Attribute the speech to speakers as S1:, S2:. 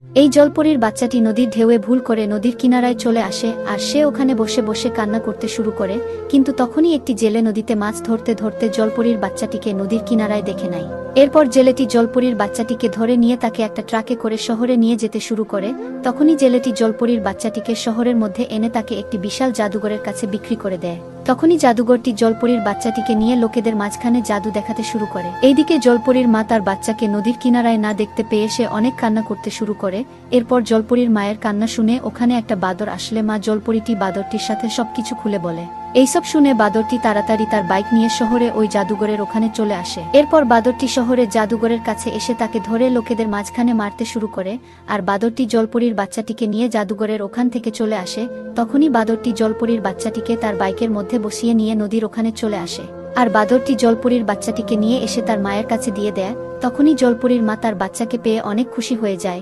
S1: এই জলপরীর বাচ্চাটি নদীর ঢেউয়ে ভুল করে নদীর কিনারায় চলে আসে আর সে ওখানে বসে বসে কান্না করতে শুরু করে, কিন্তু তখনই একটি জেলে নদীতে মাছ ধরতে ধরতে জলপরীর বাচ্চাটিকে নদীর কিনারায় দেখে নেয়। এরপর জেলেটি জলপরীর বাচ্চাটিকে ধরে নিয়ে তাকে একটা ট্রাকে করে শহরে নিয়ে যেতে শুরু করে। তখনই জেলেটি জলপরীর বাচ্চাটিকে শহরের মধ্যে এনে তাকে একটি বিশাল জাদুঘরের কাছে বিক্রি করে দেয়। তখনই জাদুঘরটি জলপরীর বাচ্চাটিকে নিয়ে লোকেদের মাঝখানে জাদু দেখাতে শুরু করে। এইদিকে জলপরীর মা তার বাচ্চাকে নদীর কিনারায় না দেখতে পেয়ে সে অনেক কান্না করতে শুরু করে। এরপর জলপরীর মায়ের কান্না শুনে ওখানে একটা বাদর আসলে মা জলপরীটি বাদরটির সাথে সবকিছু খুলে বলে। এইসব শুনে বাদরটি তাড়াতাড়ি তার বাইক নিয়ে শহরে ওই জাদুঘরের ওখানে চলে আসে। এরপর বাদরটি শহরের জাদুঘরের কাছে এসে তাকে ধরে লোকেদের মাঝখানে মারতে শুরু করে, আর বাদরটি জলপরীর বাচ্চাটিকে নিয়ে জাদুঘরের ওখান থেকে চলে আসে। তখনই বাদরটি জলপরীর বাচ্চাটিকে তার বাইকের মধ্যে বসিয়ে নিয়ে নদীর ওখানে চলে আসে, আর বাদরটি জলপরীর বাচ্চাটিকে নিয়ে এসে তার মায়ের কাছে দিয়ে দেয়। তখনই জলপরীর মা তার বাচ্চাকে পেয়ে অনেক খুশি হয়ে যায়।